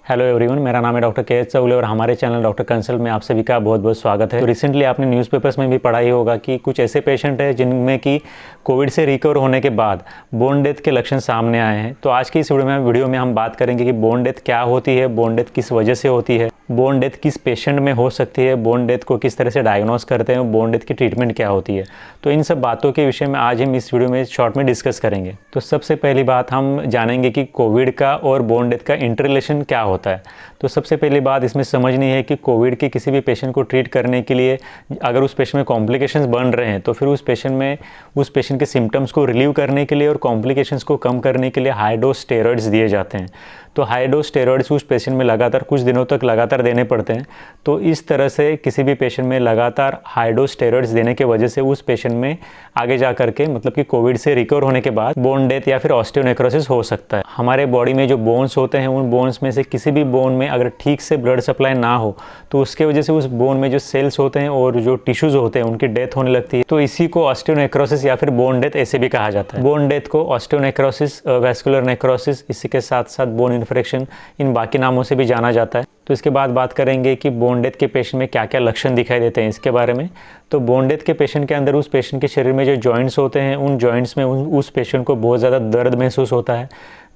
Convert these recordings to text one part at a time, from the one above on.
Hello everyone, मेरा नाम है डॉक्टर के एच चौगले और हमारे चैनल डॉक्टर कंसल्ट में आप सभी का बहुत बहुत स्वागत है। तो रिसेंटली आपने न्यूज़पेपर्स में भी पढ़ा ही होगा कि कुछ ऐसे पेशेंट हैं जिनमें कि कोविड से रिकवर होने के बाद बोन डेथ के लक्षण सामने आए हैं। तो आज की इस वीडियो में हम बात करेंगे कि बोन डेथ क्या होती है, बोन डेथ किस वजह से होती है, बोन डेथ किस पेशेंट में हो सकती है, बोन डेथ को किस तरह से डायग्नोस करते हैं, बोन डेथ की ट्रीटमेंट क्या होती है। तो इन सब बातों के विषय में आज हम इस वीडियो में शॉर्ट में डिस्कस करेंगे। तो सबसे पहली बात हम जानेंगे कि कोविड का और बोन डेथ का इंटररिलेशन क्या होता है। तो सबसे पहली बात इसमें समझनी है कि कोविड के किसी भी पेशेंट को ट्रीट करने के लिए अगर उस पेशेंट में कॉम्प्लिकेशंस बन रहे हैं तो फिर उस पेशेंट के सिम्टम्स को रिलीव करने के लिए और कॉम्प्लिकेशंस को कम करने के लिए हाई डोज स्टेरॉइड्स दिए जाते हैं। तो हाई डोज स्टेरॉइड्स उस पेशेंट में लगातार कुछ दिनों तक लगातार देने पड़ते हैं। तो इस तरह से किसी भी पेशेंट में लगातार हाई डोज स्टेरॉइड्स देने की वजह से उस पेशेंट में आगे जा करके मतलब कि कोविड से रिकवर होने के बाद बोन डेथ या फिर ऑस्टियोनेक्रोसिस हो सकता है। हमारे बॉडी में जो बोन्स होते हैं उन बोन्स में से किसी भी बोन में अगर ठीक से ब्लड सप्लाई ना हो तो उसके वजह से उस बोन में जो सेल्स होते हैं और जो टिश्यूज होते हैं उनकी डेथ होने लगती है। तो इसी को ऑस्टियोनेक्रोसिस या फिर बोन डेथ ऐसे भी कहा जाता है। बोन डेथ को ऑस्टियोनेक्रोसिस, वैस्कुलर नेक्रोसिस, इसी के साथ साथ बोन इन्फेक्शन, इन बाकी नामों से भी जाना जाता है। तो इसके बाद बात करेंगे कि बोन डेथ के पेशेंट में क्या क्या लक्षण दिखाई देते हैं इसके बारे में। तो बोन डेथ के पेशेंट के अंदर उस पेशेंट के शरीर में जो जॉइंट्स होते हैं उन जॉइंट्स में उस पेशेंट को बहुत ज़्यादा दर्द महसूस होता है।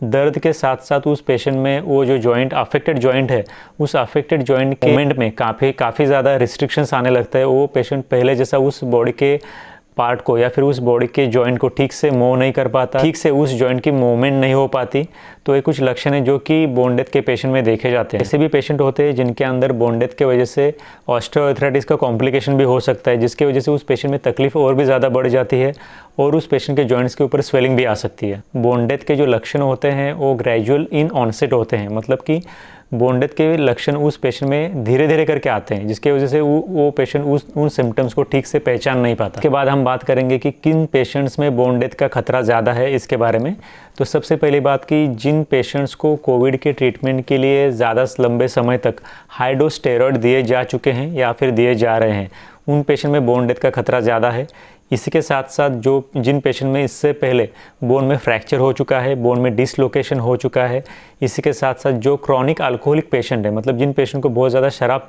दर्द के साथ साथ उस पेशेंट में वो जो जॉइंट अफेक्टेड जॉइंट है उस अफेक्टेड जॉइंट के मूवमेंट में काफ़ी ज़्यादा रिस्ट्रिक्शंस आने लगता है। वो पेशेंट पहले जैसा उस बॉडी के पार्ट को या फिर उस बॉडी के जॉइंट को ठीक से मूव नहीं कर पाता, ठीक से उस जॉइंट की मूवमेंट नहीं हो पाती। तो ये कुछ लक्षण हैं जो कि बोन डेथ के पेशेंट में देखे जाते हैं। ऐसे भी पेशेंट होते हैं जिनके अंदर बोन डेथ के वजह से ऑस्टियोआर्थराइटिस का कॉम्प्लिकेशन भी हो सकता है, जिसकी वजह से उस पेशेंट में तकलीफ और भी ज़्यादा बढ़ जाती है और उस पेशेंट के जॉइंट्स के ऊपर स्वेलिंग भी आ सकती है। बोन डेथ के जो लक्षण होते हैं वो ग्रेजुअल इन ऑनसेट होते हैं, मतलब कि बोन डेथ के लक्षण उस पेशेंट में धीरे धीरे करके आते हैं, जिसकी वजह से वो पेशेंट उन सिम्टम्स को ठीक से पहचान नहीं पाता। इसके बाद हम बात करेंगे कि किन पेशेंट्स में बोन डेथ का खतरा ज़्यादा है इसके बारे में। तो सबसे पहली बात कि जिन पेशेंट्स को कोविड के ट्रीटमेंट के लिए ज़्यादा लंबे समय तक हाई डोज स्टेरॉइड दिए जा चुके हैं या फिर दिए जा रहे हैं उन पेशेंट में बोन डेथ का खतरा ज़्यादा है। इसी के साथ साथ जिन पेशेंट में इससे पहले बोन में फ्रैक्चर हो चुका है, बोन में डिसलोकेशन हो चुका है, इसी के साथ साथ जो क्रॉनिक अल्कोहलिक पेशेंट है, मतलब जिन पेशेंट को बहुत ज़्यादा शराब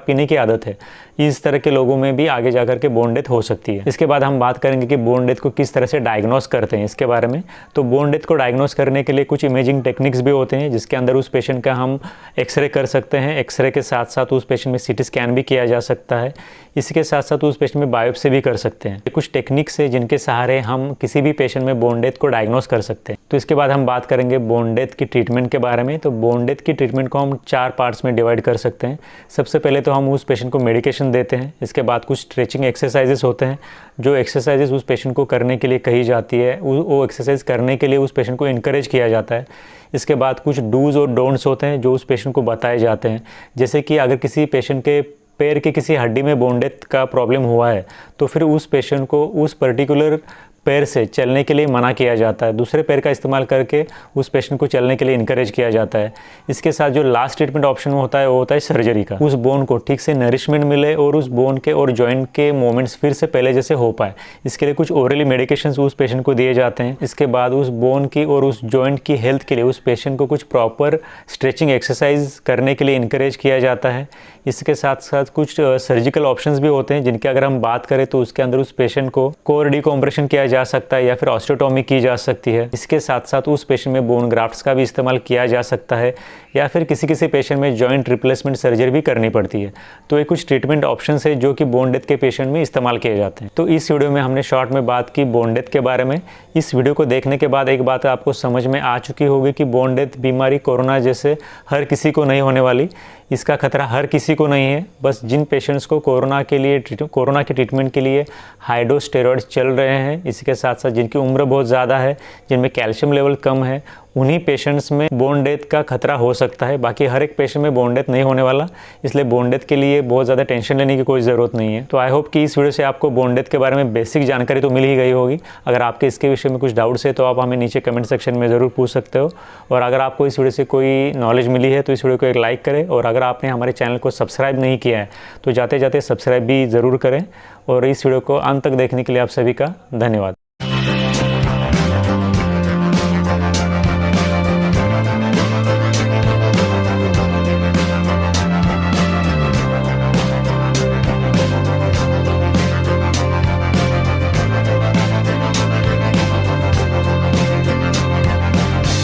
पीने की आदत है, इस तरह के लोगों में भी आगे जाकर के बोन डेथ हो सकती है। इसके बाद हम बात करेंगे कि बोन डेथ को किस तरह से डायग्नोस करते हैं इसके बारे में। तो बोन डेथ को डायग्नोस करने के लिए कुछ इमेजिंग टेक्निक्स भी होते हैं, जिसके अंदर उस पेशेंट का हम एक्सरे कर सकते हैं। एक्सरे के साथ साथ उस पेशेंट में सीटी स्कैन भी किया जा सकता है। इसी के साथ साथ उस पेशेंट में बायोप्सी भी कर सकते हैं। कुछ टेक्निक्स है जिनके सहारे हम किसी भी पेशेंट में बोन डेथ को डायग्नोस कर सकते हैं। तो इसके बाद हम बात करेंगे बोन डेथ की ट्रीटमेंट के बारे में। तो बोन डेथ की ट्रीटमेंट को हम 4 पार्ट्स में डिवाइड कर सकते हैं। सबसे पहले तो हम उस पेशेंट को मेडिकेशन देते हैं। इसके बाद कुछ स्ट्रेचिंग एक्सरसाइजेस होते हैं, जो एक्सरसाइजेस उस पेशेंट को करने के लिए कही जाती है, वो एक्सरसाइज करने के लिए उस पेशेंट को इनकरेज किया जाता है। इसके बाद कुछ डूज और डोंट्स होते हैं जो उस पेशेंट को बताए जाते हैं, जैसे कि अगर किसी पेशेंट के पैर के किसी हड्डी में बोन डेथ का प्रॉब्लम हुआ है तो फिर उस पेशेंट को उस पर्टिकुलर पैर से चलने के लिए मना किया जाता है, दूसरे पैर का इस्तेमाल करके उस पेशेंट को चलने के लिए इनकरेज किया जाता है। इसके साथ जो लास्ट ट्रीटमेंट ऑप्शन होता है वो होता है सर्जरी का। उस बोन को ठीक से नरिशमेंट मिले और उस बोन के और जॉइंट के मूवमेंट्स फिर से पहले जैसे हो पाए, इसके लिए कुछ ओरली मेडिकेशंस उस पेशेंट को दिए जाते हैं। इसके बाद उस बोन की और उस जॉइंट की हेल्थ के लिए उस पेशेंट को कुछ प्रॉपर स्ट्रेचिंग एक्सरसाइज करने के लिए इनकरेज किया जाता है। इसके साथ साथ कुछ सर्जिकल ऑप्शंस भी होते हैं, जिनकी अगर हम बात करें तो उसके अंदर उस पेशेंट को कोर डिकम्प्रेशन किया जा सकता है या फिर ऑस्टियोटॉमी की जा सकती है। इसके साथ साथ उस पेशेंट में बोन ग्राफ्ट्स का भी इस्तेमाल किया जा सकता है या फिर किसी पेशेंट में जॉइंट रिप्लेसमेंट सर्जरी भी करनी पड़ती है। तो ये कुछ ट्रीटमेंट ऑप्शंस है जो कि बोन डेथ के पेशेंट में इस्तेमाल किए जाते हैं। तो इस वीडियो में हमने शॉर्ट में बात की बोन डेथ के बारे में। इस वीडियो को देखने के बाद एक बात आपको समझ में आ चुकी होगी कि बोन डेथ बीमारी कोरोना जैसे हर किसी को नहीं होने वाली, इसका खतरा हर किसी को नहीं है। बस जिन पेशेंट्स को कोरोना के ट्रीटमेंट के लिए हाई डोज स्टेरॉइड्स चल रहे हैं, इसी के साथ साथ जिनकी उम्र बहुत ज़्यादा है, जिनमें कैल्शियम लेवल कम है, उन्हीं पेशेंट्स में बोन डेथ का खतरा हो सकता है। बाकी हर एक पेशेंट में बोन डेथ नहीं होने वाला, इसलिए बोन डेथ के लिए बहुत ज़्यादा टेंशन लेने की कोई ज़रूरत नहीं है। तो आई होप कि इस वीडियो से आपको बोन डेथ के बारे में बेसिक जानकारी तो मिल ही गई होगी। अगर आपके इसके विषय में कुछ डाउट्स है तो आप हमें नीचे कमेंट सेक्शन में ज़रूर पूछ सकते हो। और अगर आपको इस वीडियो से कोई नॉलेज मिली है तो इस वीडियो को एक लाइक करें, और अगर आपने हमारे चैनल को सब्सक्राइब नहीं किया है तो जाते जाते सब्सक्राइब भी ज़रूर करें। और इस वीडियो को अंत तक देखने के लिए आप सभी का धन्यवाद।